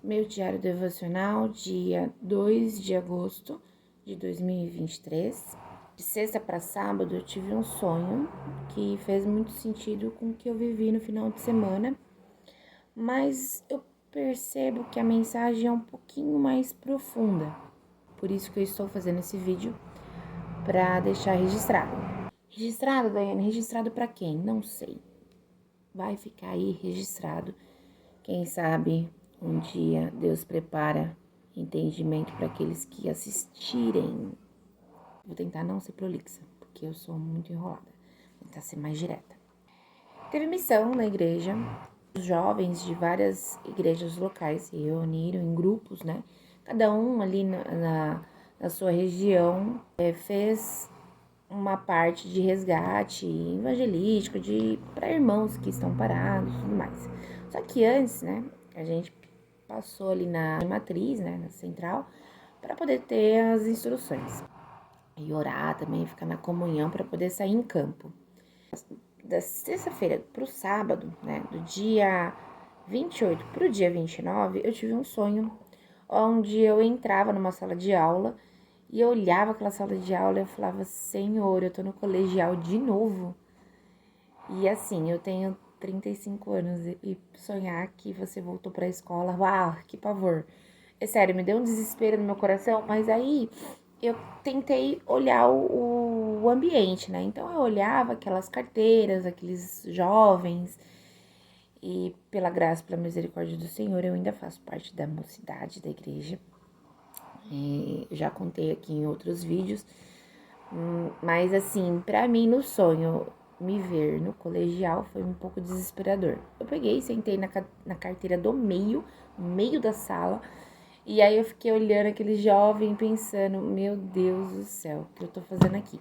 Meu diário devocional, dia 2 de agosto de 2023. De sexta para sábado, eu tive um sonho que fez muito sentido com o que eu vivi no final de semana, mas eu percebo que a mensagem é um pouquinho mais profunda. Por isso que eu estou fazendo esse vídeo, para deixar registrado. Registrado, Daiane? Registrado para quem? Não sei. Vai ficar aí registrado. Quem sabe um dia Deus prepara entendimento para aqueles que assistirem. Vou tentar não ser prolixa, porque eu sou muito enrolada. Vou tentar ser mais direta. Teve missão na igreja. Os jovens de várias igrejas locais se reuniram em grupos, né? Cada um ali na sua região fez uma parte de resgate evangelístico para irmãos que estão parados e tudo mais. Só que antes, né, a gente passou ali na matriz, né, na central, para poder ter as instruções. E orar também, ficar na comunhão para poder sair em campo. Da sexta-feira para o sábado, né, do dia 28 para o dia 29, eu tive um sonho onde eu entrava numa sala de aula e eu olhava aquela sala de aula e eu falava, Senhor, eu tô no colegial de novo. E assim, eu tenho 35 anos e sonhar que você voltou pra escola, uau, que pavor. É sério, me deu um desespero no meu coração, mas aí eu tentei olhar o ambiente, né? Então eu olhava aquelas carteiras, aqueles jovens, e pela graça, pela misericórdia do Senhor, eu ainda faço parte da mocidade da igreja. Já contei aqui em outros vídeos, mas assim, pra mim no sonho, me ver no colegial foi um pouco desesperador. Eu peguei, sentei na carteira do meio, no meio da sala, e aí eu fiquei olhando aquele jovem pensando, meu Deus do céu, o que eu tô fazendo aqui?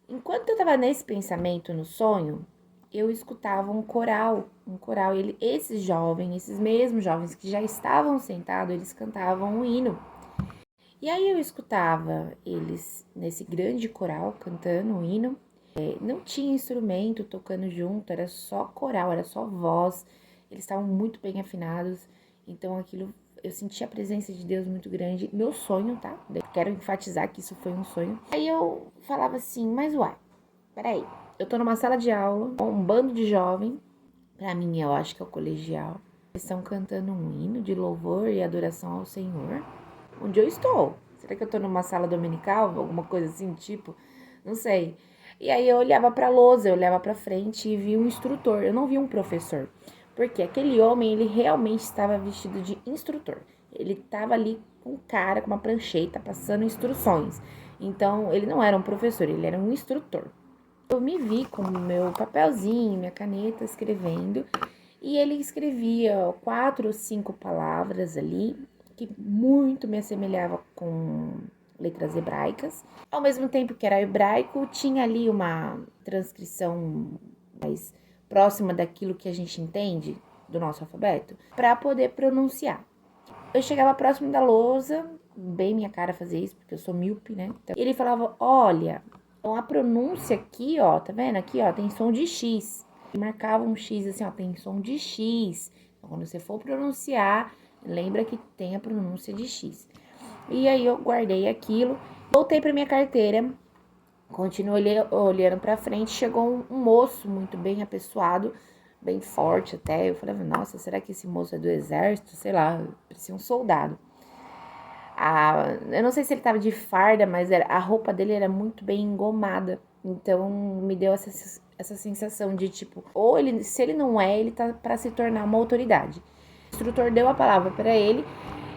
Enquanto eu tava nesse pensamento no sonho, eu escutava um coral, esses jovens, esses mesmos jovens que já estavam sentados, eles cantavam um hino. E aí eu escutava eles nesse grande coral cantando o hino. Não tinha instrumento tocando junto, era só coral, era só voz. Eles estavam muito bem afinados. Então aquilo, eu senti a presença de Deus muito grande. Meu sonho, tá? Eu quero enfatizar que isso foi um sonho. Aí eu falava assim, mas uai, peraí. Eu tô numa sala de aula, um bando de jovem. Pra mim, eu acho que é o colegial. Eles estão cantando um hino de louvor e adoração ao Senhor. Onde eu estou? Será que eu tô numa sala dominical? Alguma coisa assim, tipo? Não sei. E aí eu olhava pra lousa, eu olhava pra frente e vi um instrutor. Eu não vi um professor. Porque aquele homem, ele realmente estava vestido de instrutor. Ele estava ali com um cara, com uma prancheta, passando instruções. Então, ele não era um professor, ele era um instrutor. Eu me vi com o meu papelzinho, minha caneta, escrevendo. E ele escrevia 4 ou 5 palavras ali, que muito me assemelhava com letras hebraicas. Ao mesmo tempo que era hebraico, tinha ali uma transcrição mais próxima daquilo que a gente entende do nosso alfabeto, para poder pronunciar. Eu chegava próximo da lousa, bem minha cara fazer isso, porque eu sou míope, né? Então, ele falava, olha, então a pronúncia aqui, ó, tá vendo? Aqui, ó, tem som de X. E marcava um X assim, ó, tem som de X. Então, quando você for pronunciar, lembra que tem a pronúncia de X. E aí eu guardei aquilo, voltei pra minha carteira, continuei olhando pra frente, chegou um moço muito bem apessoado, bem forte até. Eu falei, nossa, será que esse moço é do exército? Sei lá, parecia um soldado. Eu não sei se ele tava de farda, mas a roupa dele era muito bem engomada. Então me deu essa sensação de tipo, ou ele, se ele não é, ele tá para se tornar uma autoridade. O instrutor deu a palavra para ele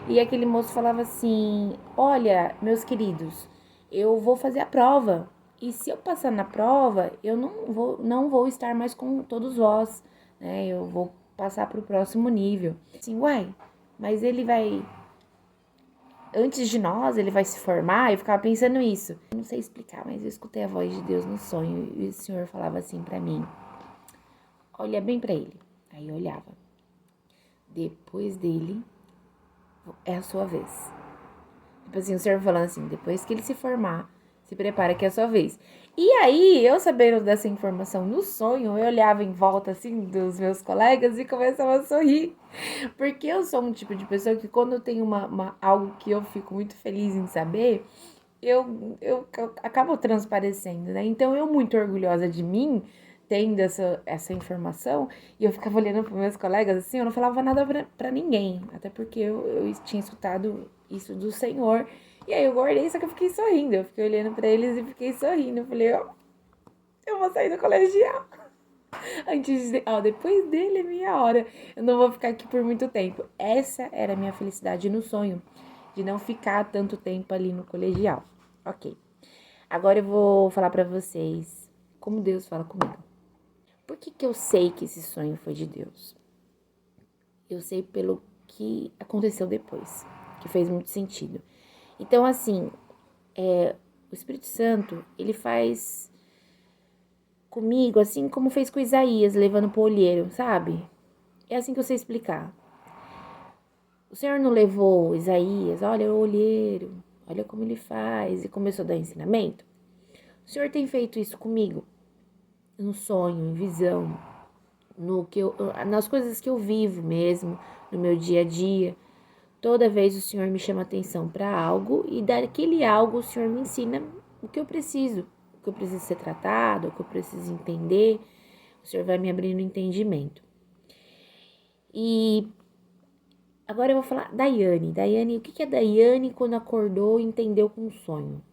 e aquele moço falava assim: olha, meus queridos, eu vou fazer a prova. E se eu passar na prova, eu não vou estar mais com todos vós, né? Eu vou passar para o próximo nível. Assim, uai, mas ele vai antes de nós, ele vai se formar. Eu ficava pensando isso. Eu não sei explicar, mas eu escutei a voz de Deus no sonho e o Senhor falava assim pra mim: olha bem pra ele. Aí eu olhava. Depois dele é a sua vez. Tipo assim, o Senhor falando assim: depois que ele se formar, Se prepara que é a sua vez. E aí, eu sabendo dessa informação no sonho, eu olhava em volta, assim, dos meus colegas e começava a sorrir. Porque eu sou um tipo de pessoa que quando eu tenho algo que eu fico muito feliz em saber, eu acabo transparecendo, né? Então, eu muito orgulhosa de mim, tendo essa informação, e eu ficava olhando para meus colegas assim, eu não falava nada pra ninguém, até porque eu tinha escutado isso do Senhor, e aí eu guardei, só que eu fiquei sorrindo, eu fiquei olhando para eles e fiquei sorrindo, eu falei, ó, eu vou sair do colegial, depois dele é minha hora, eu não vou ficar aqui por muito tempo. Essa era a minha felicidade no sonho, de não ficar tanto tempo ali no colegial. Ok. Agora eu vou falar pra vocês como Deus fala comigo. Por que eu sei que esse sonho foi de Deus? Eu sei pelo que aconteceu depois, que fez muito sentido. Então, assim, o Espírito Santo, ele faz comigo assim como fez com Isaías, levando pro olheiro, sabe? É assim que eu sei explicar. O Senhor não levou Isaías, olha o olheiro, olha como ele faz, e começou a dar ensinamento. O Senhor tem feito isso comigo, no sonho, em visão, nas coisas que eu vivo mesmo, no meu dia a dia. Toda vez o Senhor me chama atenção para algo e daquele algo o Senhor me ensina o que eu preciso, o que eu preciso ser tratado, o que eu preciso entender. O Senhor vai me abrindo entendimento. E agora eu vou falar Daiane. Daiane, o que a Daiane quando acordou entendeu com o sonho?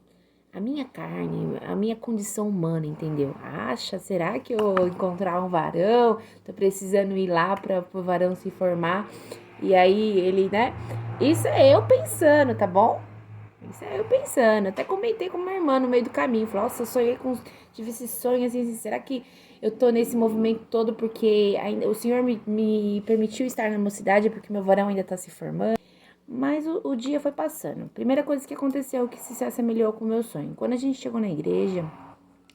A minha carne, a minha condição humana, entendeu? Será que eu vou encontrar um varão? Tô precisando ir lá para o varão se formar. E aí ele, né? Isso é eu pensando, tá bom? Isso é eu pensando. Até comentei com minha irmã no meio do caminho. Falei, nossa, tive esse sonho assim, será que eu tô nesse movimento todo porque ainda, o Senhor me permitiu estar na mocidade porque meu varão ainda tá se formando? Mas o dia foi passando. Primeira coisa que aconteceu que se assemelhou com o meu sonho. Quando a gente chegou na igreja,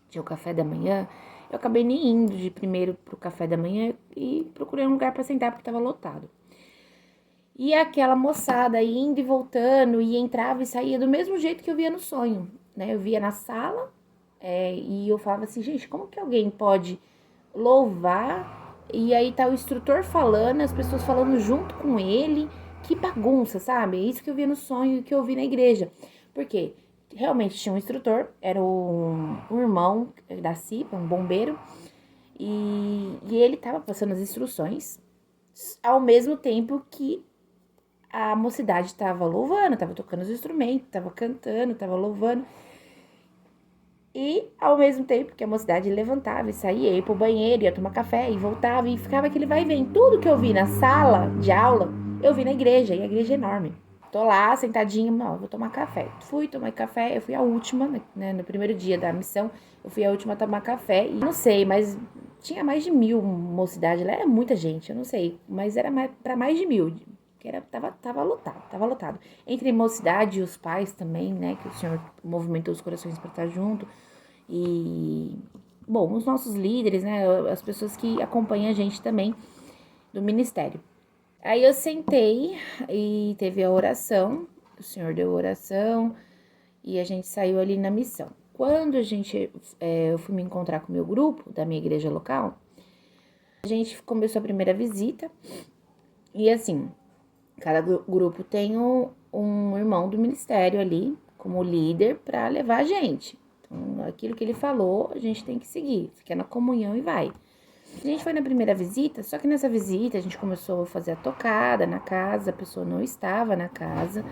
tinha o café da manhã, eu acabei nem indo de primeiro pro café da manhã e procurei um lugar para sentar porque tava lotado. E aquela moçada indo e voltando, e entrava e saía do mesmo jeito que eu via no sonho, né? Eu via na sala, e eu falava assim, gente, como que alguém pode louvar e aí tá o instrutor falando, as pessoas falando junto com ele, que bagunça, sabe? É isso que eu via no sonho e que eu vi na igreja. Por quê? Realmente tinha um instrutor, era um irmão da CIPA, um bombeiro, e ele tava passando as instruções ao mesmo tempo que a mocidade tava louvando, tava tocando os instrumentos, tava cantando, tava louvando. E ao mesmo tempo que a mocidade levantava e saía, ia pro banheiro, ia tomar café e voltava e ficava aquele vai e vem. Tudo que eu vi na sala de aula, eu vi na igreja, e a igreja é enorme. Tô lá, sentadinha, não, vou tomar café. Fui tomar café, eu fui a última, né, no primeiro dia da missão, eu fui a última a tomar café. E não sei, mas tinha mais de 1000 mocidade lá, era muita gente, eu não sei, mas era para mais de 1000, que tava lotado. Entre mocidade e os pais também, né, que o Senhor movimentou os corações para estar junto. E, bom, os nossos líderes, né, as pessoas que acompanham a gente também do ministério. Aí eu sentei e teve a oração, o Senhor deu a oração e a gente saiu ali na missão. Quando eu fui me encontrar com o meu grupo da minha igreja local, a gente começou a primeira visita e assim, cada grupo tem um irmão do ministério ali como líder para levar a gente. Então, aquilo que ele falou, a gente tem que seguir, fica na comunhão e vai. A gente foi na primeira visita, só que nessa visita a gente começou a fazer a tocada na casa, a pessoa não estava na casa,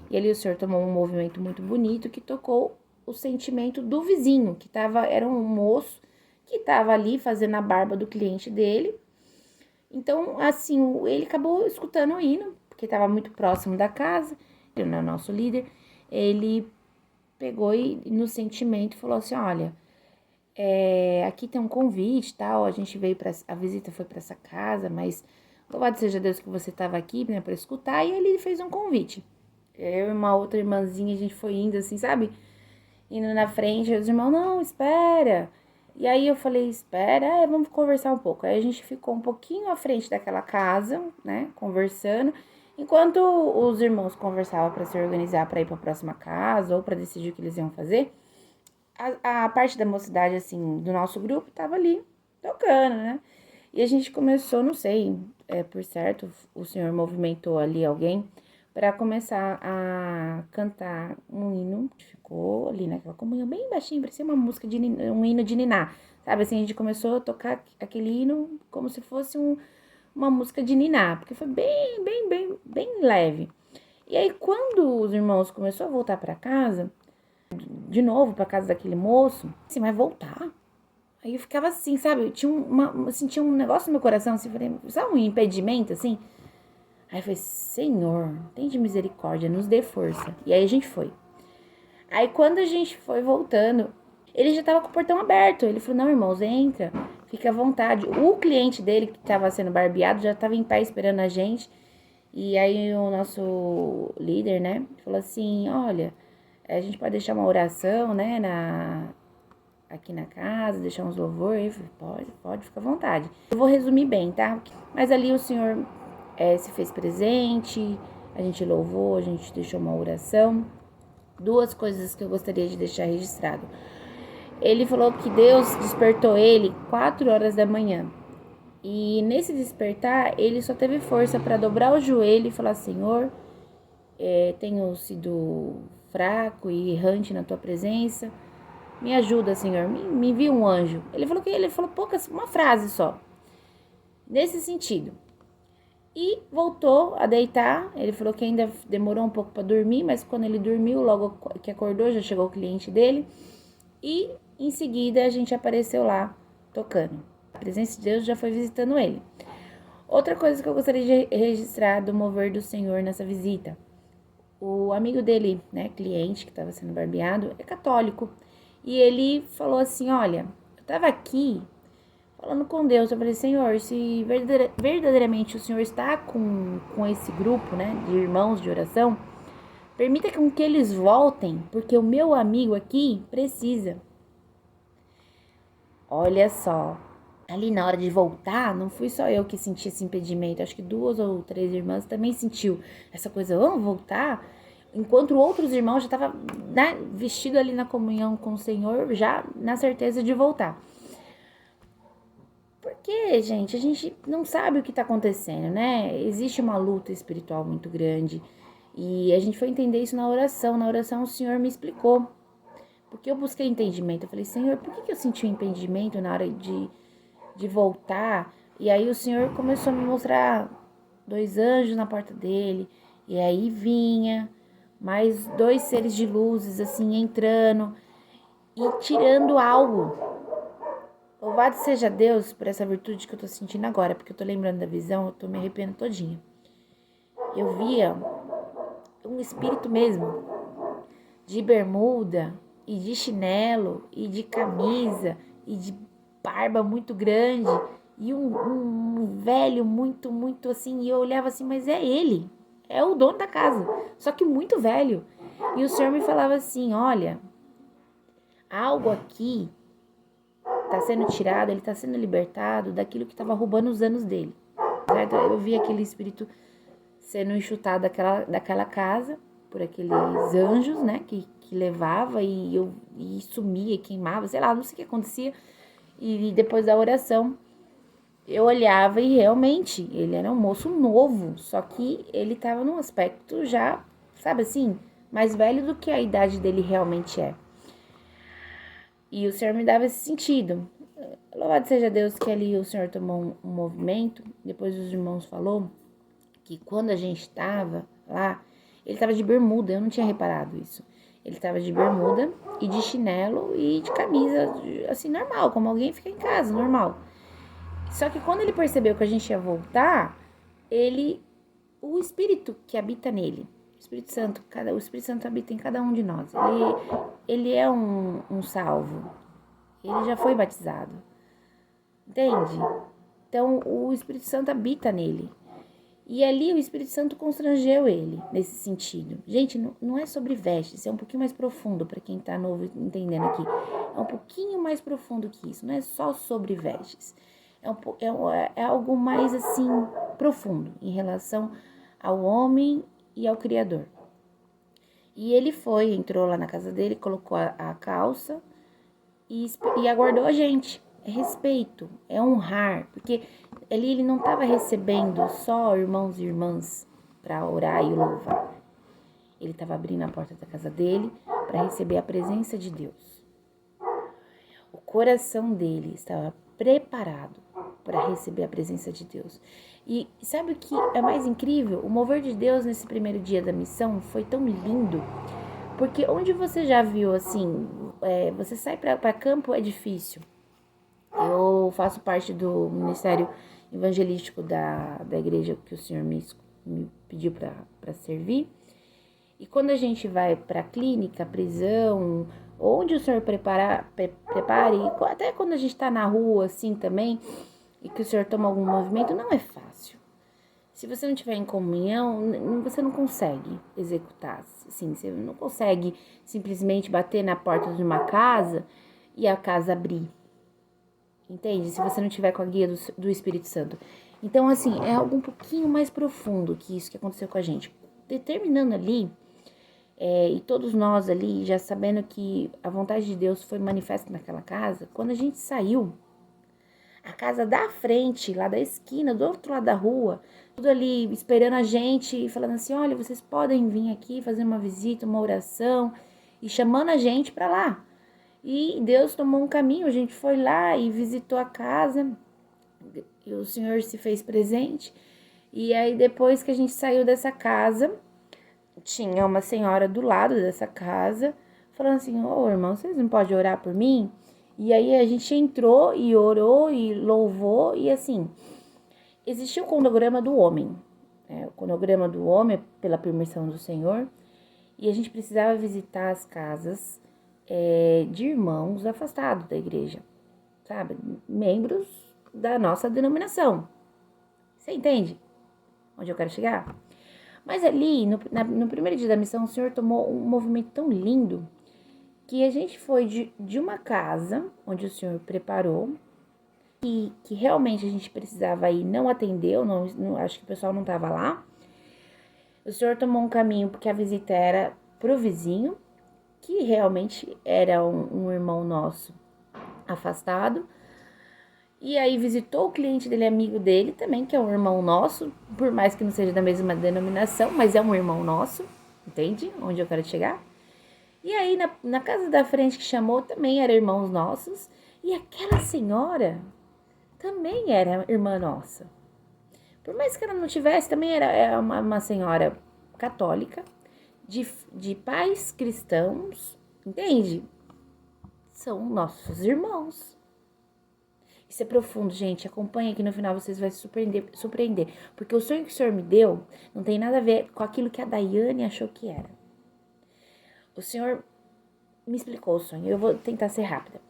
e ali o senhor tomou um movimento muito bonito que tocou o sentimento do vizinho, era um moço que estava ali fazendo a barba do cliente dele. Então, assim, ele acabou escutando o hino, porque estava muito próximo da casa, ele não é nosso líder, ele pegou e no sentimento falou assim, olha, aqui tem um convite, tal, a visita foi para essa casa, mas louvado seja Deus que você estava aqui, né, para escutar, e ele fez um convite. Eu e uma outra irmãzinha, a gente foi indo assim, sabe, indo na frente, os irmãos, não, espera. E aí eu falei, espera, vamos conversar um pouco. Aí a gente ficou um pouquinho à frente daquela casa, né, conversando, enquanto os irmãos conversavam para se organizar para ir para a próxima casa ou para decidir o que eles iam fazer. a parte da mocidade, assim, do nosso grupo tava ali tocando, né? E a gente começou, não sei, por certo, o senhor movimentou ali alguém para começar a cantar um hino que ficou ali naquela comunhão bem baixinho, parecia uma música um hino de niná, sabe? Assim, a gente começou a tocar aquele hino como se fosse uma música de niná, porque foi bem leve. E aí, quando os irmãos começaram a voltar para casa, de novo para casa daquele moço, assim, mas voltar? Aí eu ficava assim, sabe? Eu tinha eu sentia um negócio no meu coração, assim, falei, sabe, um impedimento, assim? Aí eu falei, Senhor, tem de misericórdia, nos dê força. E aí a gente foi. Aí quando a gente foi voltando, ele já tava com o portão aberto. Ele falou, não, irmãos, entra, fica à vontade. O cliente dele, que tava sendo barbeado, já tava em pé esperando a gente. E aí o nosso líder, né, falou assim, olha, a gente pode deixar uma oração, né, aqui na casa, deixar uns louvores. Eu falei, pode, fica à vontade. Eu vou resumir bem, tá? Mas ali o senhor se fez presente, a gente louvou, a gente deixou uma oração. Duas coisas que eu gostaria de deixar registrado. Ele falou que Deus despertou ele 4 horas da manhã. E nesse despertar, ele só teve força para dobrar o joelho e falar, Senhor, tenho sido fraco e errante na tua presença. Me ajuda, Senhor, me envia um anjo. Ele falou poucas, uma frase só. Nesse sentido. E voltou a deitar. Ele falou que ainda demorou um pouco para dormir, mas quando ele dormiu, logo que acordou, já chegou o cliente dele. E em seguida a gente apareceu lá tocando. A presença de Deus já foi visitando ele. Outra coisa que eu gostaria de registrar do mover do Senhor nessa visita. O amigo dele, né, cliente que estava sendo barbeado, é católico. E ele falou assim, olha, eu estava aqui falando com Deus, eu falei, Senhor, se verdadeiramente o Senhor está com esse grupo, né, de irmãos de oração, permita que eles voltem, porque o meu amigo aqui precisa. Olha só, ali na hora de voltar, não fui só eu que senti esse impedimento, acho que 2 ou 3 irmãs também sentiu essa coisa, vamos voltar? Enquanto outros irmãos já estavam, né, vestidos ali na comunhão com o Senhor, já na certeza de voltar. Porque, gente, a gente não sabe o que está acontecendo, né? Existe uma luta espiritual muito grande. E a gente foi entender isso na oração. Na oração o Senhor me explicou. Porque eu busquei entendimento. Eu falei, Senhor, por que eu senti um impedimento na hora de voltar? E aí o Senhor começou a me mostrar 2 anjos na porta dele. E aí vinha mais 2 seres de luzes, assim, entrando e tirando algo. Louvado seja Deus por essa virtude que eu tô sentindo agora, porque eu tô lembrando da visão, eu tô me arrependendo todinha. Eu via um espírito mesmo, de bermuda, e de chinelo, e de camisa, e de barba muito grande, e um velho muito assim, e eu olhava assim, mas é ele, é o dono da casa, só que muito velho. E o Senhor me falava assim, olha, algo aqui tá sendo tirado, ele tá sendo libertado daquilo que tava roubando os anos dele. Certo? Eu vi aquele espírito sendo enxutado daquela casa por aqueles anjos, né, que levava e sumia, e queimava, sei lá, não sei o que acontecia. E depois da oração, eu olhava e realmente, ele era um moço novo, só que ele tava num aspecto já, sabe assim, mais velho do que a idade dele realmente é. E o Senhor me dava esse sentido. Louvado seja Deus que ali o Senhor tomou um movimento. Depois os irmãos falou que quando a gente estava lá, ele estava de bermuda, eu não tinha reparado isso. Ele estava de bermuda e de chinelo e de camisa, assim, normal, como alguém fica em casa, normal. Só que quando ele percebeu que a gente ia voltar, o Espírito que habita nele, o Espírito Santo, o Espírito Santo habita em cada um de nós. Ele é um salvo. Ele já foi batizado. Entende? Então, o Espírito Santo habita nele. E ali o Espírito Santo constrangeu ele nesse sentido. Gente, não é sobre vestes, é um pouquinho mais profundo para quem tá novo entendendo aqui. É um pouquinho mais profundo que isso, não é só sobre vestes. É algo mais assim profundo em relação ao homem e ao Criador. E ele entrou lá na casa dele, colocou a calça, e aguardou a gente. É respeito, é honrar, porque ali ele não estava recebendo só irmãos e irmãs para orar e louvar. Ele estava abrindo a porta da casa dele para receber a presença de Deus. O coração dele estava preparado para receber a presença de Deus. E sabe o que é mais incrível? O mover de Deus nesse primeiro dia da missão foi tão lindo, porque onde você já viu assim, você sai para campo é difícil. Eu faço parte do ministério evangelístico da igreja que o Senhor me pediu para servir. E quando a gente vai para a clínica, prisão, onde o Senhor prepare, até quando a gente está na rua assim também, e que o Senhor toma algum movimento, não é fácil. Se você não tiver em comunhão, você não consegue executar. Assim, você não consegue simplesmente bater na porta de uma casa e a casa abrir. Entende? Se você não tiver com a guia do Espírito Santo. Então, assim, é algo um pouquinho mais profundo que isso que aconteceu com a gente. Determinando ali, e todos nós ali, já sabendo que a vontade de Deus foi manifesta naquela casa, quando a gente saiu, a casa da frente, lá da esquina, do outro lado da rua, tudo ali esperando a gente e falando assim, olha, vocês podem vir aqui fazer uma visita, uma oração, e chamando a gente para lá. E Deus tomou um caminho, a gente foi lá e visitou a casa, e o Senhor se fez presente. E aí depois que a gente saiu dessa casa, tinha uma senhora do lado dessa casa, falando assim, ô irmão, vocês não podem orar por mim? E aí a gente entrou e orou e louvou, e assim, existia o cronograma do homem, o cronograma do homem pela permissão do Senhor, e a gente precisava visitar as casas de irmãos afastados da igreja, sabe? Membros da nossa denominação. Você entende onde eu quero chegar? Mas ali, no primeiro dia da missão, o Senhor tomou um movimento tão lindo que a gente foi de uma casa onde o Senhor preparou e que realmente a gente precisava ir, não atendeu, não, acho que o pessoal não estava lá. O Senhor tomou um caminho porque a visita era pro vizinho, que realmente era um irmão nosso afastado. E aí visitou o cliente dele, amigo dele também, que é um irmão nosso, por mais que não seja da mesma denominação, mas é um irmão nosso, entende? Onde eu quero chegar. E aí na casa da frente que chamou também eram irmãos nossos, e aquela senhora também era irmã nossa. Por mais que ela não tivesse, também era uma senhora católica, de pais cristãos, entende? São nossos irmãos. Isso é profundo, gente. Acompanha aqui no final, vocês vão se surpreender. Porque o sonho que o Senhor me deu não tem nada a ver com aquilo que a Daiane achou que era. O Senhor me explicou o sonho. Eu vou tentar ser rápida.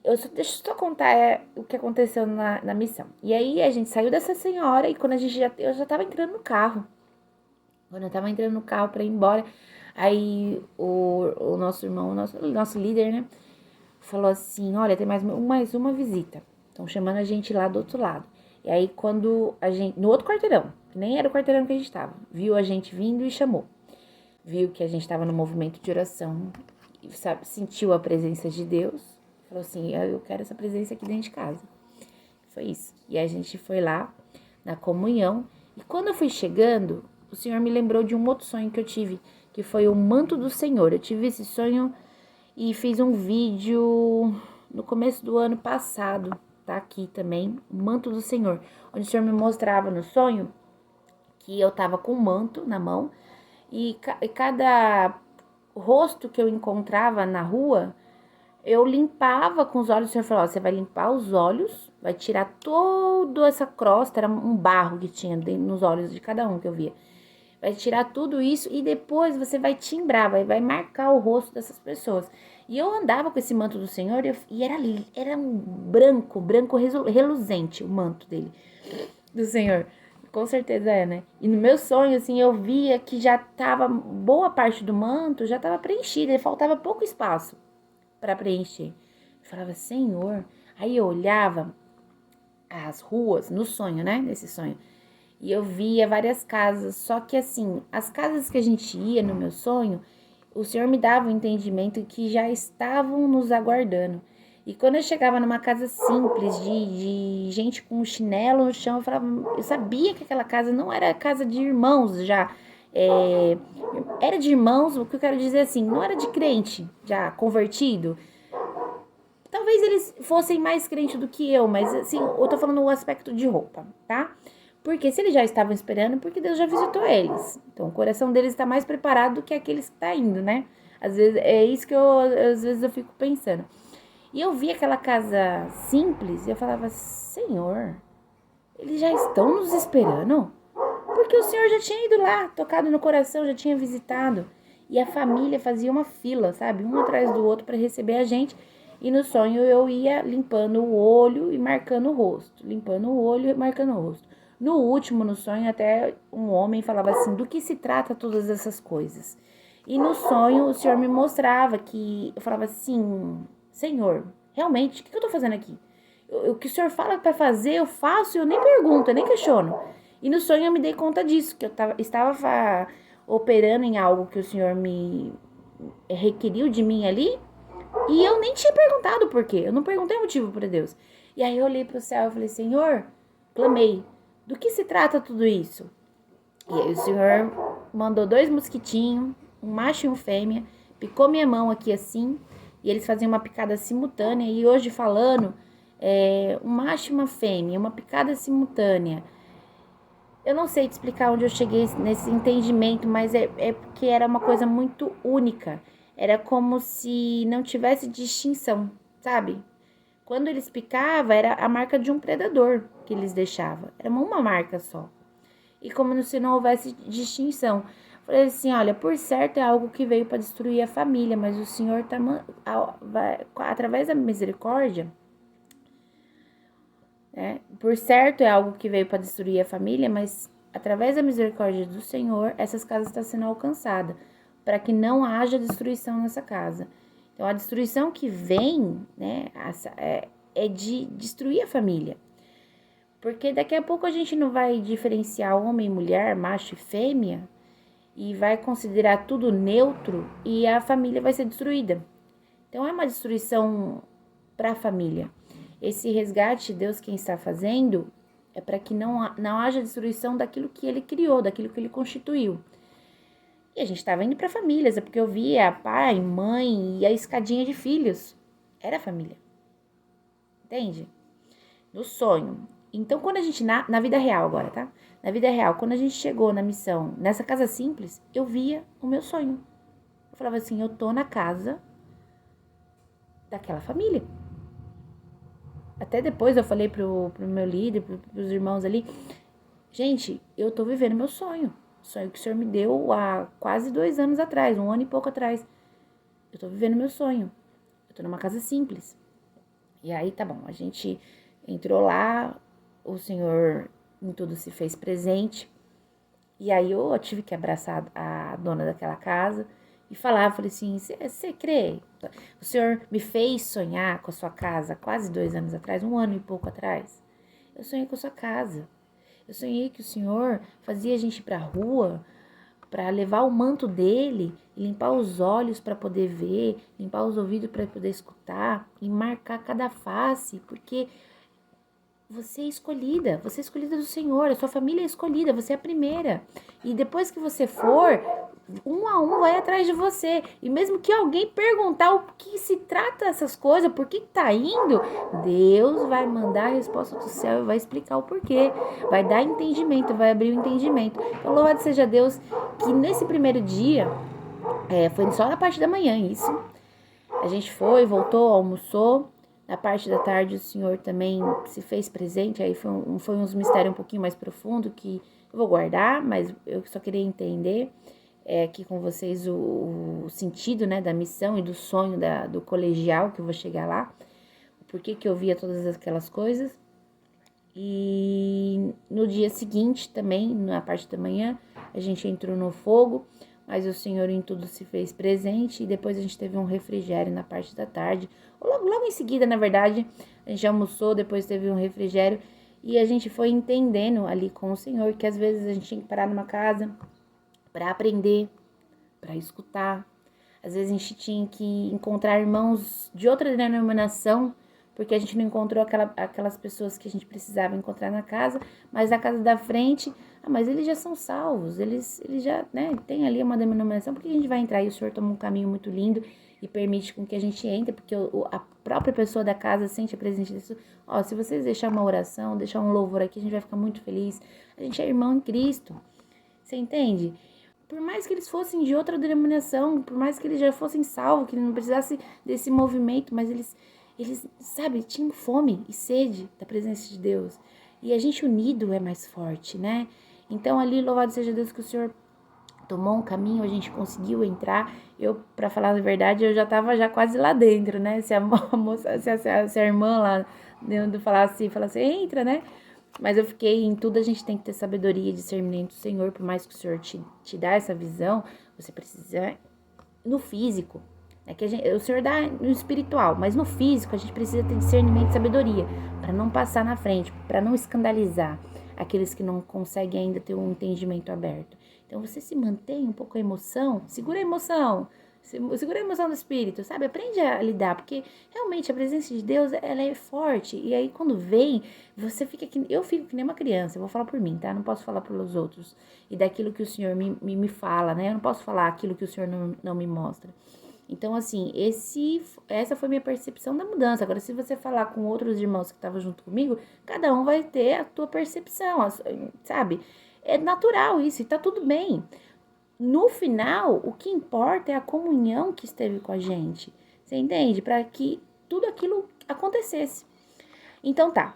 Deixa eu só contar o que aconteceu na missão. E aí a gente saiu dessa senhora e quando eu já tava entrando no carro. Quando eu tava entrando no carro pra ir embora, aí o nosso irmão, o nosso líder, né, falou assim, olha, tem mais uma visita. Estão chamando a gente lá do outro lado. E aí quando a gente, no outro quarteirão, que nem era o quarteirão que a gente tava, viu a gente vindo e chamou. Viu que a gente tava no movimento de oração, sabe, sentiu a presença de Deus. Falou assim, eu quero essa presença aqui dentro de casa. Foi isso. E a gente foi lá na comunhão. E quando eu fui chegando, o Senhor me lembrou de um outro sonho que eu tive, que foi o manto do Senhor. Eu tive esse sonho e fiz um vídeo no começo do ano passado, tá aqui também, o manto do Senhor, onde o Senhor me mostrava no sonho que eu tava com um manto na mão e cada rosto que eu encontrava na rua, eu limpava com os olhos. O Senhor falou, você vai limpar os olhos, vai tirar toda essa crosta, era um barro que tinha nos olhos de cada um que eu via. Vai tirar tudo isso e depois você vai timbrar, vai marcar o rosto dessas pessoas. E eu andava com esse manto do Senhor e era um branco reluzente o manto dele, do Senhor. Com certeza é, né? E no meu sonho, assim, eu via que já tava, boa parte do manto já tava preenchida, faltava pouco espaço para preencher. Eu falava, Senhor. Aí eu olhava as ruas, no sonho, né? Nesse sonho. E eu via várias casas, só que assim, as casas que a gente ia no meu sonho, o Senhor me dava o entendimento que já estavam nos aguardando. E quando eu chegava numa casa simples, de gente com chinelo no chão, eu sabia que aquela casa não era casa de irmãos já. Era de irmãos, o que eu quero dizer assim, não era de crente já convertido. Talvez eles fossem mais crentes do que eu, mas assim, eu tô falando o aspecto de roupa, tá? Porque se eles já estavam esperando, porque Deus já visitou eles. Então o coração deles está mais preparado do que aqueles que tá indo, né? Às vezes é isso que às vezes eu fico pensando. E eu vi aquela casa simples e eu falava, Senhor, eles já estão nos esperando? Porque o Senhor já tinha ido lá, tocado no coração, já tinha visitado. E a família fazia uma fila, sabe? Um atrás do outro para receber a gente. E no sonho eu ia limpando o olho e marcando o rosto. Limpando o olho e marcando o rosto. No último, no sonho, até um homem falava assim, do que se trata todas essas coisas? E no sonho o Senhor me mostrava que, eu falava assim, Senhor, realmente, o que eu tô fazendo aqui? O que o Senhor fala para fazer, eu faço e eu nem pergunto, eu nem questiono. E no sonho eu me dei conta disso, que eu estava operando em algo que o Senhor me requeriu de mim ali, e eu nem tinha perguntado por quê, eu não perguntei o motivo para Deus. E aí eu olhei para o céu e falei, Senhor, clamei, do que se trata tudo isso? E aí o Senhor mandou 2 mosquitinhos, um macho e um fêmea, picou minha mão aqui assim, e eles faziam uma picada simultânea, e hoje falando, um macho e uma fêmea, uma picada simultânea. Eu não sei te explicar onde eu cheguei nesse entendimento, mas é porque era uma coisa muito única. Era como se não tivesse distinção, sabe? Quando eles picavam, era a marca de um predador que eles deixavam. Era uma marca só. E como se não houvesse distinção. Falei assim, olha, por certo é algo que veio para destruir a família, mas o Senhor tá através da misericórdia, né? Por certo é algo que veio para destruir a família, mas através da misericórdia do Senhor, essas casas estão sendo alcançadas, para que não haja destruição nessa casa. Então, a destruição que vem, né, é de destruir a família. Porque daqui a pouco a gente não vai diferenciar homem e mulher, macho e fêmea, e vai considerar tudo neutro e a família vai ser destruída. Então, é uma destruição para a família. Esse resgate, Deus quem está fazendo, é para que não haja destruição daquilo que ele criou, daquilo que ele constituiu. E a gente estava indo para famílias, é porque eu via pai, mãe e a escadinha de filhos. Era família. Entende? No sonho. Então, quando a gente, na vida real agora, tá? Na vida real, quando a gente chegou na missão, nessa casa simples, eu via o meu sonho. Eu falava assim, eu tô na casa daquela família. Até depois eu falei pro meu líder, pros irmãos ali, gente, eu tô vivendo meu sonho. O sonho que o Senhor me deu há quase 2 anos atrás, 1 ano e pouco atrás. Eu tô vivendo meu sonho. Eu tô numa casa simples. E aí, tá bom, a gente entrou lá, o Senhor em tudo se fez presente. E aí eu tive que abraçar a dona daquela casa e falar, falei assim, você crê? O Senhor me fez sonhar com a sua casa quase 2 anos atrás, 1 ano e pouco atrás. Eu sonhei com a sua casa. Eu sonhei que o Senhor fazia a gente ir pra rua para levar o manto dele e limpar os olhos para poder ver, limpar os ouvidos para poder escutar e marcar cada face, porque você é escolhida do Senhor, a sua família é escolhida, você é a primeira. E depois que você for, um a um vai atrás de você. E mesmo que alguém perguntar o que se trata essas coisas, por que tá indo, Deus vai mandar a resposta do céu e vai explicar o porquê. Vai dar entendimento, vai abrir o entendimento. Então, louvado seja Deus que nesse primeiro dia, foi só na parte da manhã isso. A gente foi, voltou, almoçou. Na parte da tarde o Senhor também se fez presente, aí foi uns mistérios um pouquinho mais profundo que eu vou guardar, mas eu só queria entender aqui com vocês o sentido, né, da missão e do sonho do colegial, que eu vou chegar lá, por que eu via todas aquelas coisas. E no dia seguinte também, na parte da manhã, a gente entrou no fogo, mas o Senhor em tudo se fez presente e depois a gente teve um refrigério na parte da tarde. Logo em seguida, na verdade, a gente almoçou, depois teve um refrigério e a gente foi entendendo ali com o Senhor que às vezes a gente tinha que parar numa casa para aprender, para escutar, Às vezes a gente tinha que encontrar irmãos de outra denominação, porque a gente não encontrou aquelas pessoas que a gente precisava encontrar na casa, mas na casa da frente, mas eles já são salvos, eles já, né, tem ali uma denominação, porque a gente vai entrar e o Senhor toma um caminho muito lindo e permite com que a gente entre, porque a própria pessoa da casa sente a presença disso. Ó, se vocês deixar uma oração, deixar um louvor aqui, a gente vai ficar muito feliz. A gente é irmão em Cristo, você entende? Por mais que eles fossem de outra denominação, por mais que eles já fossem salvos, que não precisasse desse movimento, mas eles, sabe, tinham fome e sede da presença de Deus. E a gente unido é mais forte, né? Então ali, louvado seja Deus que o Senhor tomou um caminho, a gente conseguiu entrar. Eu, pra falar a verdade, eu já tava quase lá dentro, né? Se a moça, se a irmã lá dentro falasse, entra, né? Mas eu fiquei, em tudo a gente tem que ter sabedoria e discernimento do Senhor, por mais que o Senhor te dá essa visão, você precisa no físico, né? Que o Senhor dá no espiritual, mas no físico a gente precisa ter discernimento e sabedoria, para não passar na frente, para não escandalizar aqueles que não conseguem ainda ter um entendimento aberto. Então você se mantém um pouco a emoção, segura a emoção do espírito, sabe? Aprende a lidar, porque realmente a presença de Deus, ela é forte. E aí quando vem, você fica eu fico que nem uma criança, eu vou falar por mim, tá? Eu não posso falar pelos outros. E daquilo que o Senhor me fala, né? Eu não posso falar aquilo que o Senhor não me mostra. Então, assim, essa foi minha percepção da mudança. Agora, se você falar com outros irmãos que estavam junto comigo, cada um vai ter a tua percepção, sabe? É natural isso, e tá tudo bem. No final, o que importa é a comunhão que esteve com a gente. Você entende? Para que tudo aquilo acontecesse. Então tá.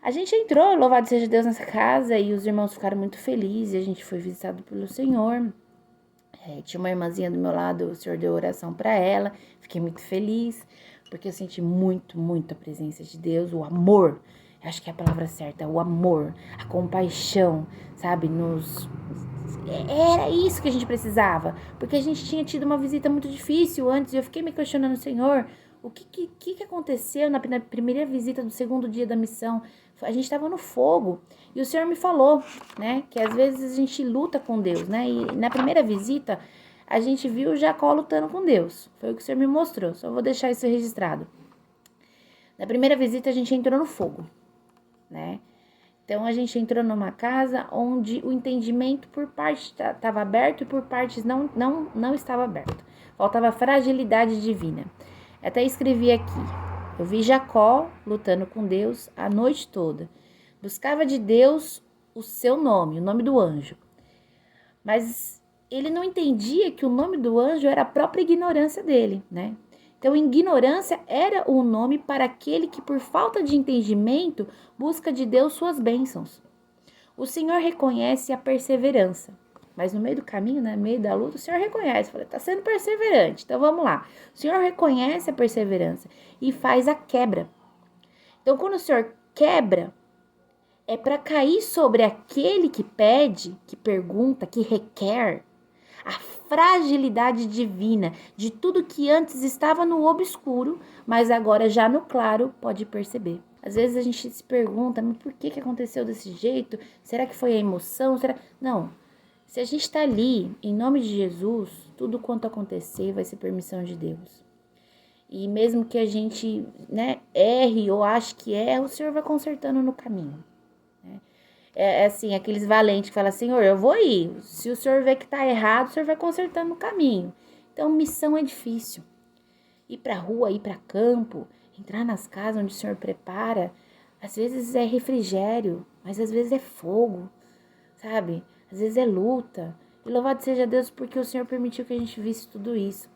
A gente entrou, louvado seja Deus, nessa casa e os irmãos ficaram muito felizes. A gente foi visitado pelo Senhor. Tinha uma irmãzinha do meu lado, o Senhor deu oração para ela. Fiquei muito feliz, porque eu senti muito, muito a presença de Deus, o amor. Acho que é a palavra certa, o amor, a compaixão, sabe? Era isso que a gente precisava, porque a gente tinha tido uma visita muito difícil antes e eu fiquei me questionando, Senhor, o que aconteceu na primeira visita do segundo dia da missão? A gente estava no fogo e o Senhor me falou, né, que às vezes a gente luta com Deus, né, e na primeira visita a gente viu Jacó lutando com Deus, foi o que o Senhor me mostrou, só vou deixar isso registrado. Na primeira visita a gente entrou no fogo, né, então a gente entrou numa casa onde o entendimento por parte estava aberto e por partes não estava aberto, faltava fragilidade divina. Até escrevi aqui. Eu vi Jacó lutando com Deus a noite toda. Buscava de Deus o seu nome, o nome do anjo. Mas ele não entendia que o nome do anjo era a própria ignorância dele, né? Então, ignorância era o nome para aquele que, por falta de entendimento, busca de Deus suas bênçãos. O Senhor reconhece a perseverança. Mas no meio do caminho, né, no meio da luta, o Senhor reconhece. Fala, tá sendo perseverante. Então vamos lá. O Senhor reconhece a perseverança e faz a quebra. Então quando o Senhor quebra, é para cair sobre aquele que pede, que pergunta, que requer a fragilidade divina de tudo que antes estava no obscuro, mas agora já no claro pode perceber. Às vezes a gente se pergunta, mas por que aconteceu desse jeito? Será que foi a emoção? Não. Se a gente está ali, em nome de Jesus, tudo quanto acontecer vai ser permissão de Deus. E mesmo que a gente, né, erre ou ache que erra, o Senhor vai consertando no caminho. Né? É assim, aqueles valentes que falam, Senhor, eu vou ir. Se o Senhor vê que está errado, o Senhor vai consertando no caminho. Então, missão é difícil. Ir para a rua, ir para campo, entrar nas casas onde o Senhor prepara, às vezes é refrigério, mas às vezes é fogo, sabe? Às vezes é luta. E louvado seja Deus porque o Senhor permitiu que a gente visse tudo isso.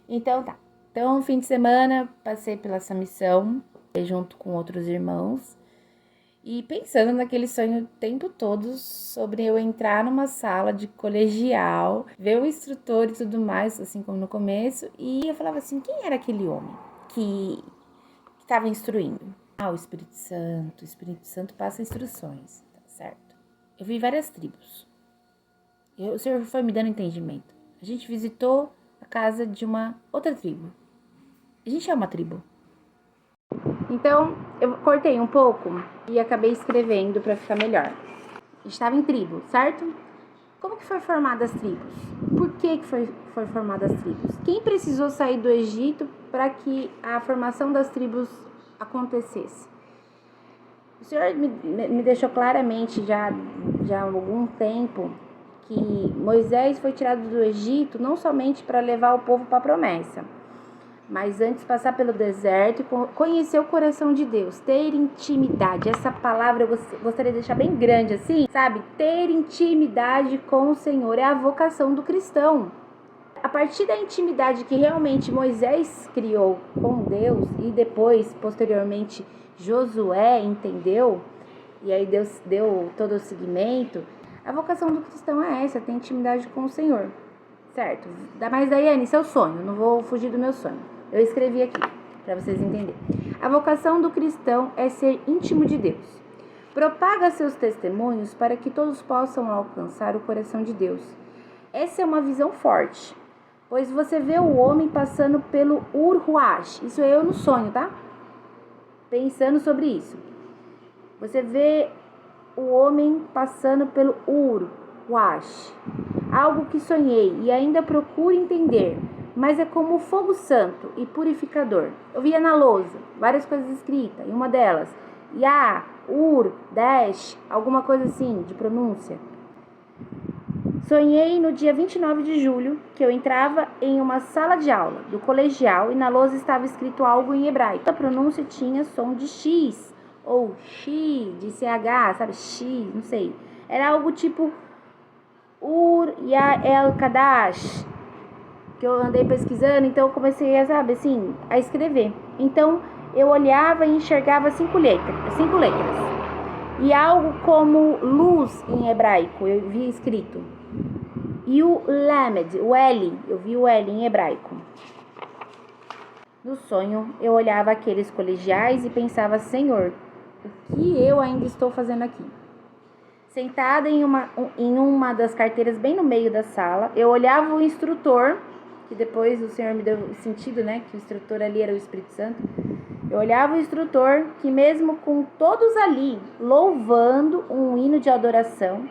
Então tá. Então, fim de semana, passei pela essa missão, junto com outros irmãos. E pensando naquele sonho o tempo todo sobre eu entrar numa sala de colegial, ver o instrutor e tudo mais, assim como no começo. E eu falava assim, quem era aquele homem que estava instruindo? O Espírito Santo. O Espírito Santo passa instruções, tá certo? Eu vi várias tribos. O Senhor foi me dando entendimento. A gente visitou a casa de uma outra tribo. A gente é uma tribo. Então, eu cortei um pouco e acabei escrevendo para ficar melhor. A gente estava em tribo, certo? Como que foi formada as tribos? Por que foi formada as tribos? Quem precisou sair do Egito para que a formação das tribos acontecesse? O Senhor me deixou claramente já há algum tempo que Moisés foi tirado do Egito não somente para levar o povo para a promessa, mas antes passar pelo deserto e conhecer o coração de Deus, ter intimidade. Essa palavra eu gostaria de deixar bem grande assim, sabe? Ter intimidade com o Senhor é a vocação do cristão. A partir da intimidade que realmente Moisés criou com Deus e depois, posteriormente, Josué entendeu, e aí Deus deu todo o seguimento, a vocação do cristão é essa, ter intimidade com o Senhor, certo? Mas Daiane, isso é o sonho, não vou fugir do meu sonho. Eu escrevi aqui, para vocês entenderem. A vocação do cristão é ser íntimo de Deus. Propaga seus testemunhos para que todos possam alcançar o coração de Deus. Essa é uma visão forte, pois você vê o homem passando pelo Ur-Ruash. Isso é eu no sonho, tá? Pensando sobre isso. Você vê o homem passando pelo Ur-Ruash. Algo que sonhei e ainda procuro entender, mas é como fogo santo e purificador. Eu via na lousa várias coisas escritas, e uma delas, Yah, Ur, Dash, alguma coisa assim, de pronúncia. Sonhei no dia 29 de julho que eu entrava em uma sala de aula do colegial e na lousa estava escrito algo em hebraico. A pronúncia tinha som de X ou X, de CH, sabe? X, não sei. Era algo tipo Ur Ya El Kadash, que eu andei pesquisando, então eu comecei a, sabe, assim, a escrever. Então eu olhava e enxergava 5 letras. E algo como luz em hebraico, eu vi escrito. E o Lamed, o L, eu vi o L em hebraico. No sonho, eu olhava aqueles colegiais e pensava, Senhor, o que eu ainda estou fazendo aqui? Sentada em uma das carteiras bem no meio da sala, eu olhava o instrutor, que depois o Senhor me deu sentido, né, que o instrutor ali era o Espírito Santo. Eu olhava o instrutor, que mesmo com todos ali, louvando um hino de adoração,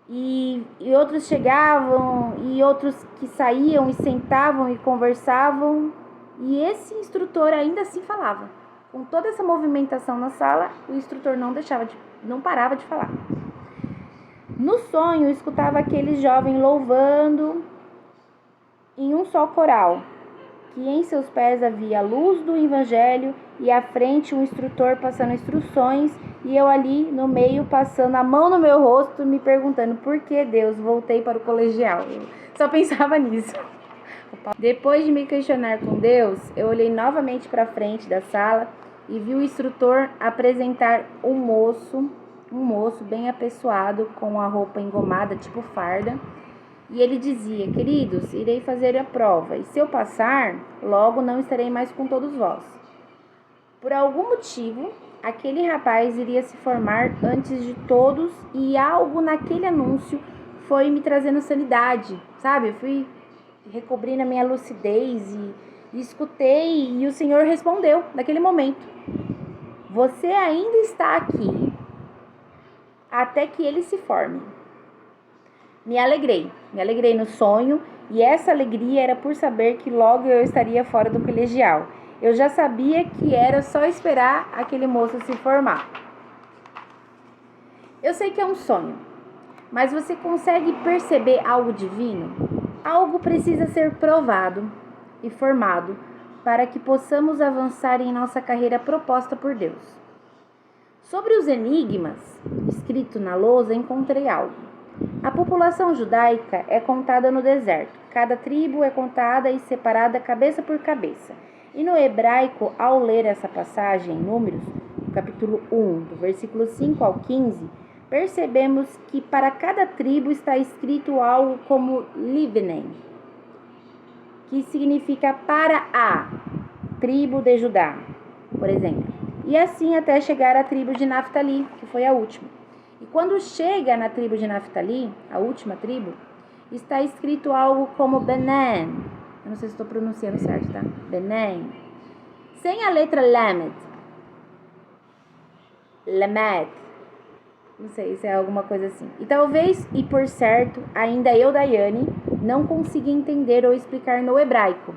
e outros chegavam, e outros que saíam e sentavam e conversavam, e esse instrutor ainda assim falava. Com toda essa movimentação na sala, o instrutor não parava de falar. No sonho, eu escutava aquele jovem louvando em um só coral, que em seus pés havia a luz do evangelho e à frente um instrutor passando instruções e eu ali no meio passando a mão no meu rosto me perguntando por que Deus voltei para o colegial. Eu só pensava nisso. Depois de me questionar com Deus, eu olhei novamente para frente da sala e vi o instrutor apresentar um moço bem apessoado com a roupa engomada tipo farda. E ele dizia, queridos, irei fazer a prova, e se eu passar, logo não estarei mais com todos vós. Por algum motivo, aquele rapaz iria se formar antes de todos, e algo naquele anúncio foi me trazendo sanidade, sabe? Eu fui recobrindo a minha lucidez e escutei, e o Senhor respondeu naquele momento. Você ainda está aqui até que ele se forme. Me alegrei no sonho e essa alegria era por saber que logo eu estaria fora do colegial. Eu já sabia que era só esperar aquele moço se formar. Eu sei que é um sonho, mas você consegue perceber algo divino? Algo precisa ser provado e formado para que possamos avançar em nossa carreira proposta por Deus. Sobre os enigmas, escrito na lousa, encontrei algo. A população judaica é contada no deserto. Cada tribo é contada e separada cabeça por cabeça. E no hebraico, ao ler essa passagem em Números, capítulo 1, do versículo 5 ao 15, percebemos que para cada tribo está escrito algo como Livnem, que significa para a tribo de Judá, por exemplo. E assim até chegar à tribo de Naftali, que foi a última. E quando chega na tribo de Naftali, a última tribo, está escrito algo como Benem. Eu não sei se estou pronunciando certo, tá? Benem. Sem a letra Lamed. Lamed. Não sei se é alguma coisa assim. E talvez, e por certo, ainda eu, Daiane, não consiga entender ou explicar no hebraico.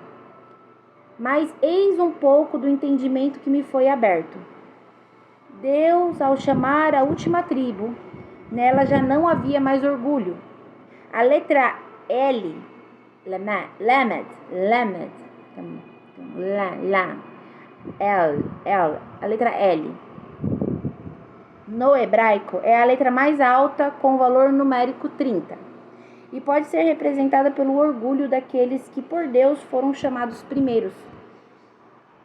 Mas eis um pouco do entendimento que me foi aberto. Deus, ao chamar a última tribo, nela já não havia mais orgulho. A letra L, Lamed, a letra L, no hebraico, é a letra mais alta com valor numérico 30 e pode ser representada pelo orgulho daqueles que por Deus foram chamados primeiros.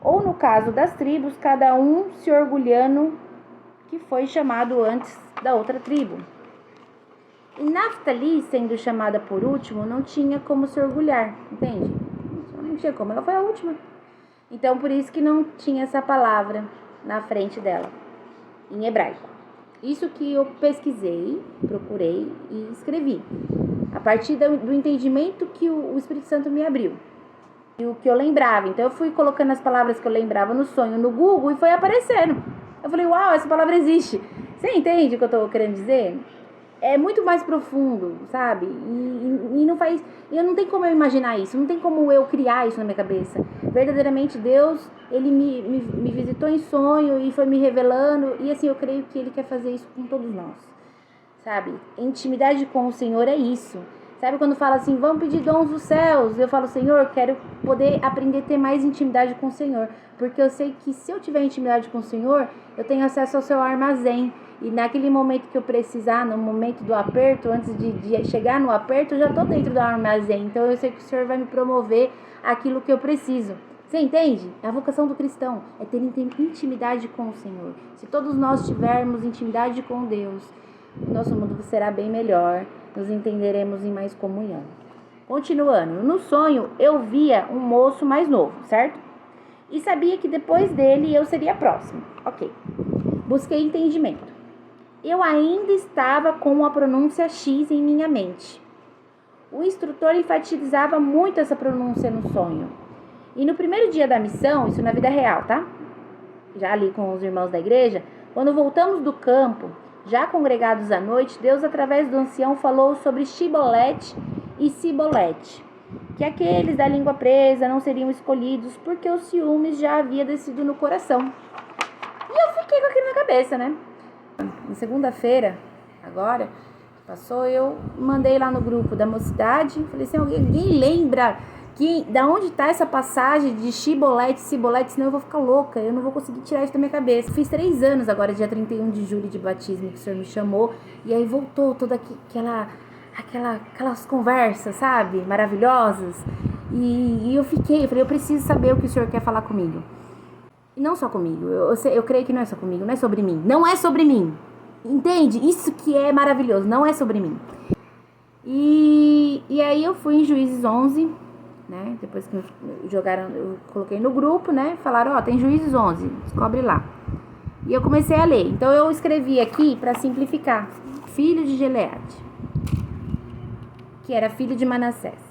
Ou no caso das tribos, cada um se orgulhando que foi chamado antes da outra tribo. E Naftali, sendo chamada por último, não tinha como se orgulhar, entende? Não tinha como, ela foi a última. Então, por isso que não tinha essa palavra na frente dela, em hebraico. Isso que eu pesquisei, procurei e escrevi, a partir do entendimento que o Espírito Santo me abriu. E o que eu lembrava. Então, eu fui colocando as palavras que eu lembrava no sonho no Google e foi aparecendo. Eu falei, uau, essa palavra existe. Você entende o que eu estou querendo dizer? É muito mais profundo, sabe? E não faz... Eu não tem como eu imaginar isso. Não tem como eu criar isso na minha cabeça. Verdadeiramente, Deus, Ele me visitou em sonho e foi me revelando. E assim, eu creio que Ele quer fazer isso com todos nós. Sabe? Intimidade com o Senhor é isso. Sabe quando fala assim, vamos pedir dons dos céus? Eu falo, Senhor, quero poder aprender a ter mais intimidade com o Senhor. Porque eu sei que se eu tiver intimidade com o Senhor, eu tenho acesso ao seu armazém. E naquele momento que eu precisar, no momento do aperto, antes de chegar no aperto, eu já estou dentro do armazém. Então eu sei que o Senhor vai me promover aquilo que eu preciso. Você entende? A vocação do cristão é ter intimidade com o Senhor. Se todos nós tivermos intimidade com Deus, o nosso mundo será bem melhor. Nos entenderemos em mais comunhão. Continuando, no sonho eu via um moço mais novo, certo? E sabia que depois dele eu seria próximo. Ok. Busquei entendimento. Eu ainda estava com a pronúncia X em minha mente. O instrutor enfatizava muito essa pronúncia no sonho. E no primeiro dia da missão, isso na vida real, tá? Já ali com os irmãos da igreja, quando voltamos do campo, já congregados à noite, Deus, através do ancião, falou sobre Shibolete e Sibolete, que aqueles da língua presa não seriam escolhidos porque os ciúmes já havia descido no coração. E eu fiquei com aquilo na cabeça, né? Na segunda-feira, agora, passou, eu mandei lá no grupo da mocidade, falei assim, alguém lembra da onde está essa passagem de Shibolete, Sibolete, senão eu vou ficar louca, eu não vou conseguir tirar isso da minha cabeça. Fiz 3 anos agora, dia 31 de julho de batismo, que o Senhor me chamou, e aí voltou toda aquelas conversas, sabe, maravilhosas, e eu falei, eu preciso saber o que o Senhor quer falar comigo. E não só comigo, eu creio que não é só comigo, não é sobre mim, não é sobre mim, entende? Isso que é maravilhoso, não é sobre mim. E aí eu fui em Juízes 11, né? Depois que jogaram, eu coloquei no grupo, né? Falaram, tem Juízes 11, descobre lá. E eu comecei a ler. Então eu escrevi aqui para simplificar. Filho de Gileade, que era filho de Manassés.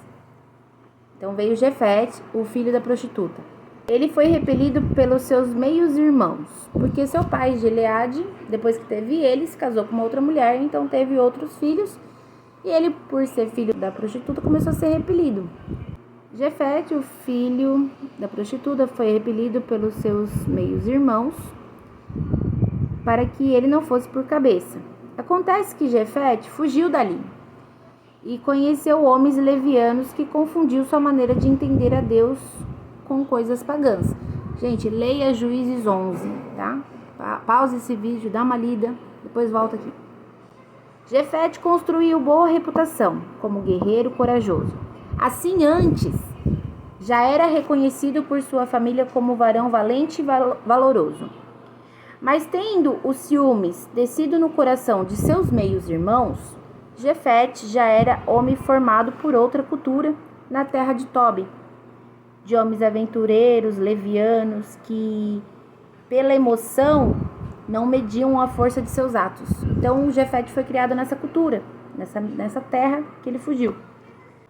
Então veio Jefete, o filho da prostituta. Ele foi repelido pelos seus meios irmãos, porque seu pai, Gileade, depois que teve ele, se casou com uma outra mulher, então teve outros filhos. E ele, por ser filho da prostituta, começou a ser repelido. Jefete, o filho da prostituta, foi repelido pelos seus meios irmãos para que ele não fosse por cabeça. Acontece que Jefete fugiu dali e conheceu homens levianos que confundiu sua maneira de entender a Deus com coisas pagãs. Gente, leia Juízes 11, tá? Pause esse vídeo, dá uma lida, depois volta aqui. Jefete construiu boa reputação como guerreiro corajoso. Assim, antes, já era reconhecido por sua família como varão valente e valoroso. Mas tendo os ciúmes descido no coração de seus meios irmãos, Jefete já era homem formado por outra cultura na terra de Tobi, de homens aventureiros, levianos, que pela emoção não mediam a força de seus atos. Então, Jefete foi criado nessa cultura, nessa terra que ele fugiu.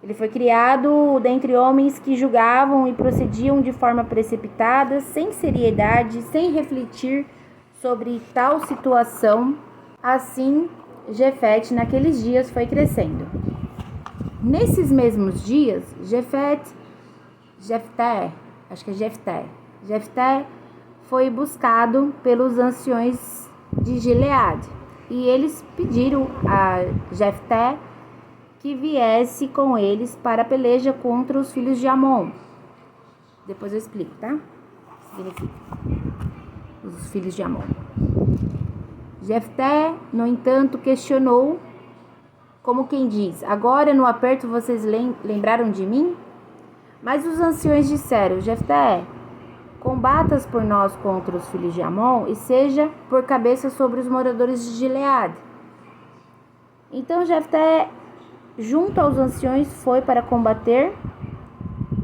Ele foi criado dentre homens que julgavam e procediam de forma precipitada, sem seriedade, sem refletir sobre tal situação Assim, Jefete naqueles dias foi crescendo. Nesses mesmos dias, Jefté foi buscado pelos anciões de Gileade, e eles pediram a Jefté que viesse com eles para a peleja contra os filhos de Amon. Depois eu explico, tá? O que significa os filhos de Amon. Jefté, no entanto, questionou, como quem diz: agora no aperto vocês lembraram de mim? Mas os anciões disseram: Jefté, combatas por nós contra os filhos de Amon e seja por cabeça sobre os moradores de Gileade. Então Jefté, junto aos anciões, foi para combater,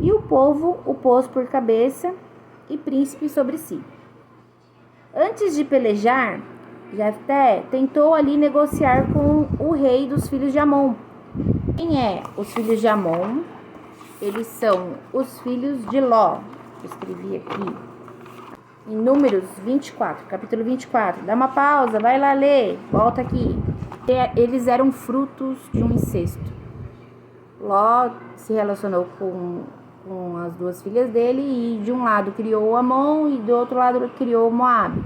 e o povo o pôs por cabeça e príncipe sobre si. Antes de pelejar, Jefté tentou ali negociar com o rei dos filhos de Amon. Quem é os filhos de Amon? Eles são os filhos de Ló. Eu escrevi aqui em Números 24, capítulo 24. Dá uma pausa, vai lá ler, volta aqui. Eles eram frutos de um incesto. Ló se relacionou com as duas filhas dele, e de um lado criou Amon e do outro lado criou Moabe.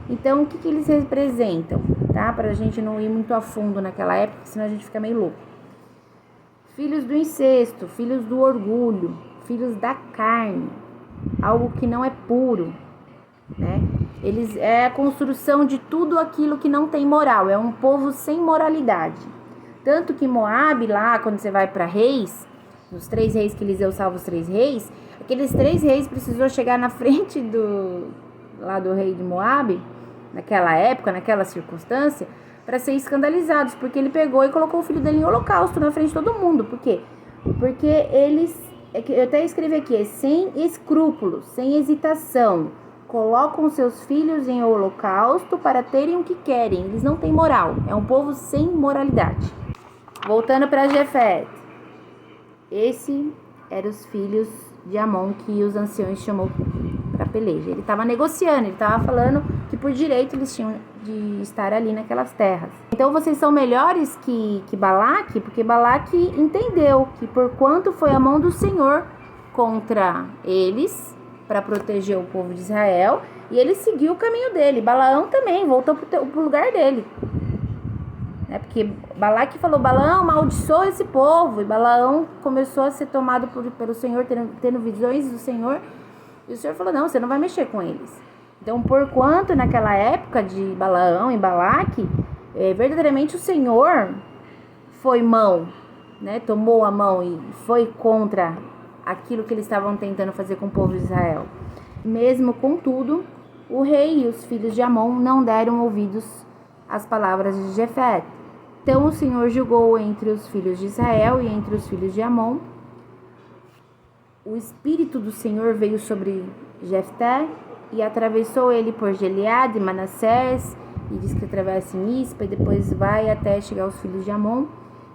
Então, o que eles representam? Tá? Para a gente não ir muito a fundo naquela época, senão a gente fica meio louco. Filhos do incesto, filhos do orgulho, filhos da carne, algo que não é puro, né? Eles é a construção de tudo aquilo que não tem moral, é um povo sem moralidade. Tanto que Moabe, lá quando você vai para Reis, os 3 reis que Eliseu salva os 3 reis, aqueles 3 reis precisou chegar na frente do rei de Moabe, naquela época, naquela circunstância, para ser escandalizados, porque ele pegou e colocou o filho dele em holocausto na frente de todo mundo. Por quê? Porque eles, eu até escrevi aqui, sem escrúpulos, sem hesitação, colocam seus filhos em holocausto para terem o que querem. Eles não têm moral, é um povo sem moralidade. Voltando para Jefté, esse eram os filhos de Amon que os anciões chamou para peleja. Ele estava negociando, ele estava falando que por direito eles tinham de estar ali naquelas terras. Então vocês são melhores que Balaque, porque Balaque entendeu que por quanto foi a mão do Senhor contra eles para proteger o povo de Israel, e ele seguiu o caminho dele. Balaão também voltou pro lugar dele. Porque Balaque falou: Balaão, amaldiçoa esse povo. E Balaão começou a ser tomado pelo Senhor, tendo visões do Senhor. E o Senhor falou: não, você não vai mexer com eles. Então, porquanto naquela época de Balaão e Balaque, verdadeiramente o Senhor foi mão, né? Tomou a mão e foi contra aquilo que eles estavam tentando fazer com o povo de Israel. Mesmo contudo, o rei e os filhos de Amon não deram ouvidos às palavras de Jefté. Então o Senhor julgou entre os filhos de Israel e entre os filhos de Amon. O Espírito do Senhor veio sobre Jefté e atravessou ele por Gileade e Manassés, e diz que atravessa em Mispa e depois vai até chegar aos filhos de Amon.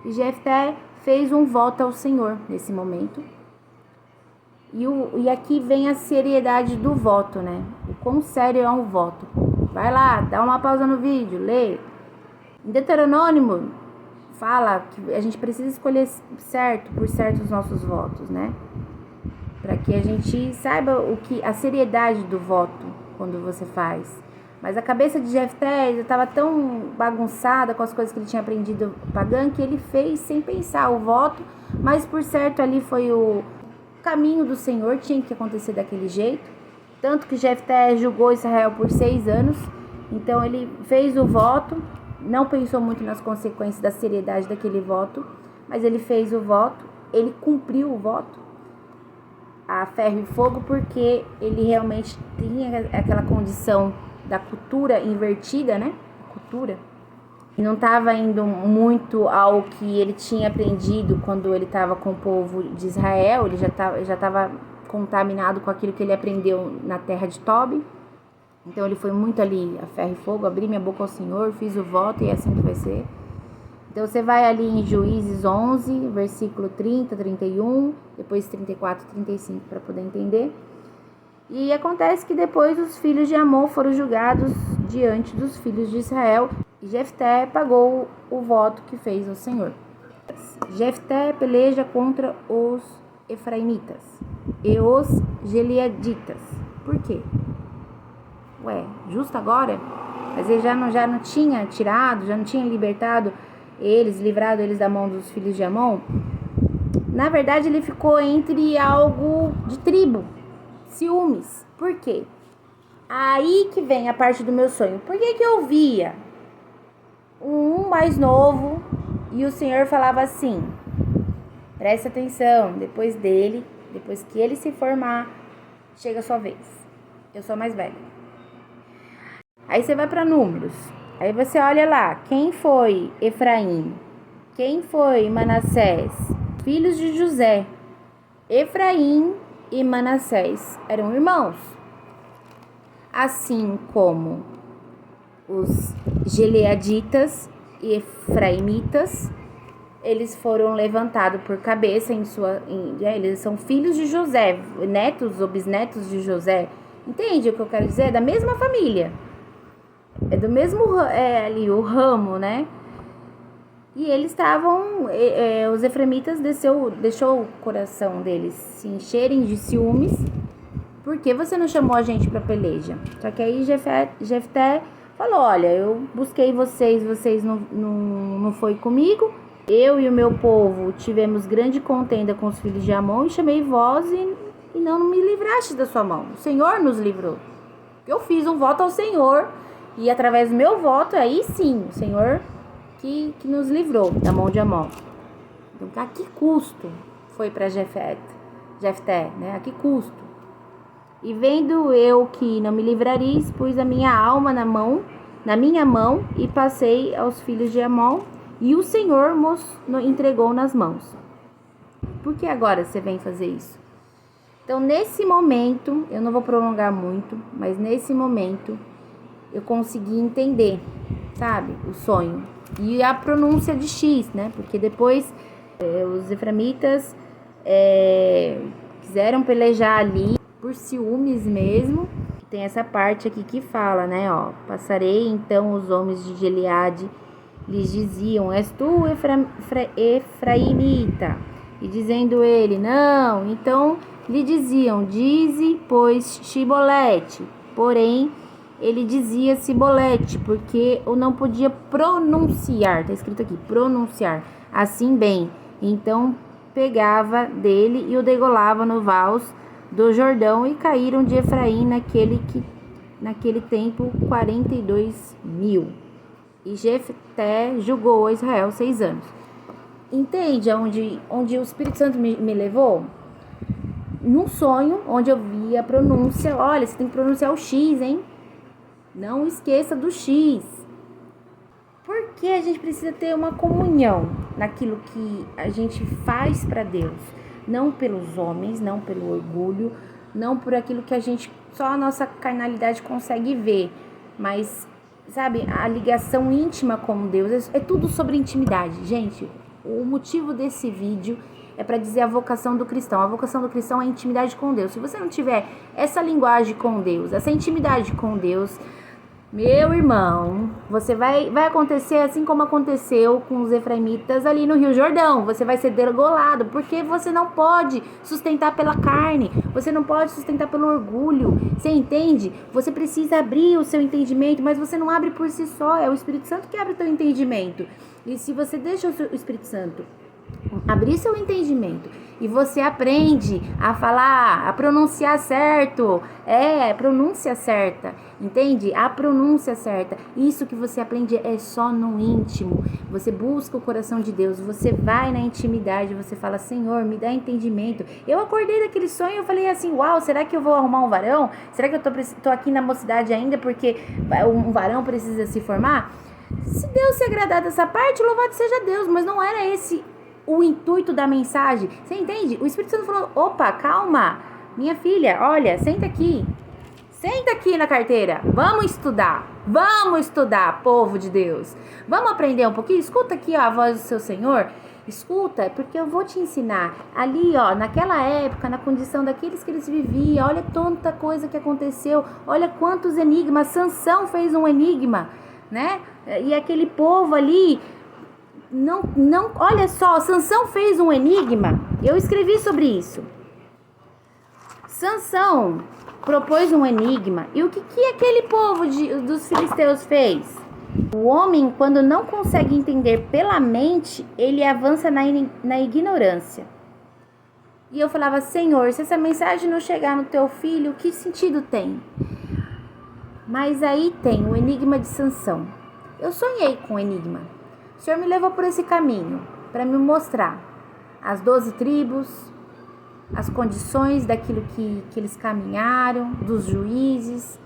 E Jefté fez um voto ao Senhor nesse momento. E aqui vem a seriedade do voto, né? O quão sério é um voto. Vai lá, dá uma pausa no vídeo, lê. Em Deuteronômio fala que a gente precisa escolher certo por certo os nossos votos, né? Para que a gente saiba a seriedade do voto quando você faz. Mas a cabeça de Jefté estava tão bagunçada com as coisas que ele tinha aprendido pagã, que ele fez sem pensar o voto, mas por certo ali foi o caminho do Senhor, tinha que acontecer daquele jeito. Tanto que Jefté julgou Israel por 6 anos, então ele fez o voto, não pensou muito nas consequências da seriedade daquele voto, mas ele fez o voto, ele cumpriu o voto a ferro e fogo, porque ele realmente tinha aquela condição da cultura invertida, né? Cultura. E não estava indo muito ao que ele tinha aprendido quando ele estava com o povo de Israel. Ele já estava contaminado com aquilo que ele aprendeu na terra de Tobi. Então ele foi muito ali a ferro e fogo, abri minha boca ao Senhor, fiz o voto e é assim que vai ser. Então você vai ali em Juízes 11, versículo 30, 31, depois 34, 35 para poder entender. E acontece que depois os filhos de Amon foram julgados diante dos filhos de Israel. E Jefté pagou o voto que fez ao Senhor. Jefté peleja contra os efraimitas e os gileaditas. Por quê? Justo agora? Mas ele já não tinha tirado, já não tinha libertado eles, livrado eles da mão dos filhos de Amon? Na verdade, ele ficou entre algo de tribo, ciúmes. Por quê? Aí que vem a parte do meu sonho. Por que eu via um mais novo e o Senhor falava assim: presta atenção, depois que ele se formar, chega a sua vez. Eu sou mais velha. Aí você vai para Números. Aí você olha lá, quem foi Efraim? Quem foi Manassés? Filhos de José. Efraim e Manassés eram irmãos. Assim como os gileaditas e efraimitas, eles foram levantados por cabeça eles são filhos de José, netos ou bisnetos de José. Entende o que eu quero dizer? Da mesma família. É do mesmo ali o ramo, né? E eles estavam, os efraimitas deixou o coração deles se encherem de ciúmes. Por que você não chamou a gente para peleja? Só que aí Jefté falou: olha, eu busquei vocês não foi comigo. Eu e o meu povo tivemos grande contenda com os filhos de Amon e chamei vós e não me livraste da sua mão. O Senhor nos livrou. Eu fiz um voto ao Senhor e através do meu voto, aí sim, o Senhor que nos livrou da mão de Amon. Então, a que custo foi para Jefté, né? A que custo? E vendo eu que não me livrareis, pus a minha alma na minha mão e passei aos filhos de Amon, e o Senhor nos entregou nas mãos. Por que agora você vem fazer isso? Então, nesse momento, eu não vou prolongar muito, mas nesse momento eu consegui entender, sabe, o sonho. E a pronúncia de X, né? Porque depois os efraimitas quiseram pelejar ali por ciúmes mesmo. Tem essa parte aqui que fala, né? Passarei então os homens de Gileade, lhes diziam: és tu efraimita? E dizendo ele: não. Então lhe diziam: dize, pois, Shibolete. Porém, ele dizia Sibolete, porque eu não podia pronunciar, tá escrito aqui, pronunciar, assim bem. Então pegava dele e o degolava no vals do Jordão, e caíram de Efraim naquele tempo 42.000. E Jefté julgou Israel 6 anos. Entende onde o Espírito Santo me levou? Num sonho, onde eu vi a pronúncia. Olha, você tem que pronunciar o X, hein? Não esqueça do X. Porque a gente precisa ter uma comunhão naquilo que a gente faz para Deus. Não pelos homens, não pelo orgulho, não por aquilo que só a nossa carnalidade consegue ver. Mas, sabe, a ligação íntima com Deus é tudo sobre intimidade. Gente, o motivo desse vídeo é para dizer a vocação do cristão. A vocação do cristão é a intimidade com Deus. Se você não tiver essa linguagem com Deus, essa intimidade com Deus, meu irmão, você vai acontecer assim como aconteceu com os efraimitas ali no Rio Jordão. Você vai ser degolado, porque você não pode sustentar pela carne, você não pode sustentar pelo orgulho. Você entende? Você precisa abrir o seu entendimento, mas você não abre por si só, é o Espírito Santo que abre o teu entendimento. E se você deixa o Espírito Santo abrir seu entendimento e você aprende a falar, a pronunciar certo, pronúncia certa, entende? A pronúncia certa, isso que você aprende é só no íntimo. Você busca o coração de Deus, você vai na intimidade, você fala: Senhor, me dá entendimento. Eu acordei daquele sonho, eu falei assim: uau, será que eu vou arrumar um varão? Será que eu tô aqui na mocidade ainda porque um varão precisa se formar? Se Deus se agradar dessa parte, louvado seja Deus, mas não era esse o intuito da mensagem. Você entende? O Espírito Santo falou: opa, calma, minha filha, olha, senta aqui na carteira, vamos estudar, povo de Deus, vamos aprender um pouquinho. Escuta aqui, a voz do seu Senhor, escuta, porque eu vou te ensinar. Ali, naquela época, na condição daqueles que eles viviam, olha tanta coisa que aconteceu, olha quantos enigmas. Sansão fez um enigma, né? E aquele povo ali, não, olha só, Sansão fez um enigma, eu escrevi sobre isso. Sansão propôs um enigma, e o que aquele povo dos filisteus fez? O homem, quando não consegue entender pela mente, ele avança na ignorância. E eu falava, Senhor, se essa mensagem não chegar no teu filho, que sentido tem? Mas aí tem o enigma de Sansão. Eu sonhei com o enigma. O Senhor me levou por esse caminho para me mostrar as 12 tribos, as condições daquilo que eles caminharam, dos juízes,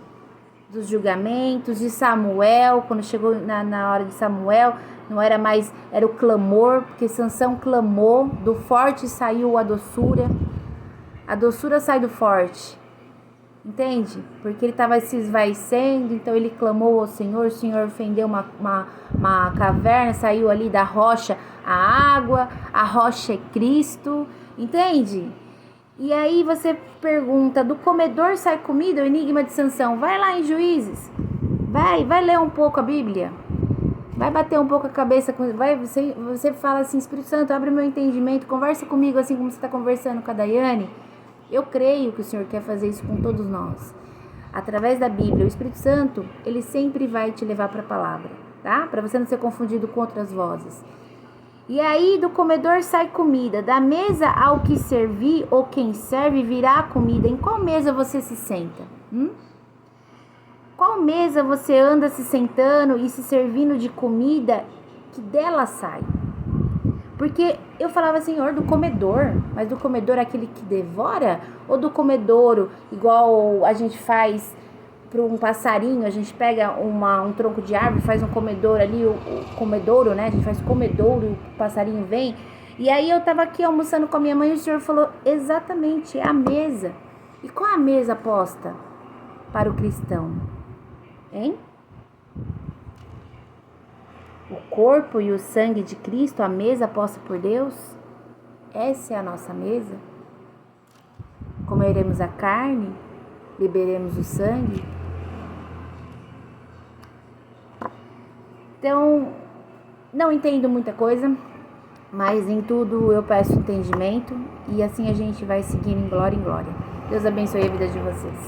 dos julgamentos, de Samuel. Quando chegou na hora de Samuel, não era mais, era o clamor, porque Sansão clamou, do forte saiu a doçura sai do forte, entende? Porque ele estava se esvaecendo, então ele clamou ao Senhor, o Senhor fendeu uma caverna, saiu ali da rocha a água, a rocha é Cristo, entende? E aí você pergunta, do comedor sai comida, o enigma de Sansão. Vai lá em Juízes, vai ler um pouco a Bíblia, vai bater um pouco a cabeça, você fala assim, Espírito Santo, abre meu entendimento, conversa comigo assim como você está conversando com a Daiane. Eu creio que o Senhor quer fazer isso com todos nós, através da Bíblia. O Espírito Santo, ele sempre vai te levar para a palavra, tá? Para você não ser confundido com outras vozes. E aí do comedor sai comida, da mesa ao que servir ou quem serve virá a comida. Em qual mesa você se senta? Qual mesa você anda se sentando e se servindo de comida que dela sai? Porque eu falava, Senhor, do comedor, mas do comedor aquele que devora? Ou do comedouro, igual a gente faz para um passarinho, a gente pega um tronco de árvore, faz um comedouro ali, o comedouro, né? A gente faz comedouro e o passarinho vem. E aí eu tava aqui almoçando com a minha mãe e o Senhor falou, exatamente, é a mesa. E qual é a mesa posta para o cristão? Hein? O corpo e o sangue de Cristo, a mesa posta por Deus? Essa é a nossa mesa? Comeremos a carne? Beberemos o sangue? Então, não entendo muita coisa, mas em tudo eu peço entendimento e assim a gente vai seguindo em glória em glória. Deus abençoe a vida de vocês.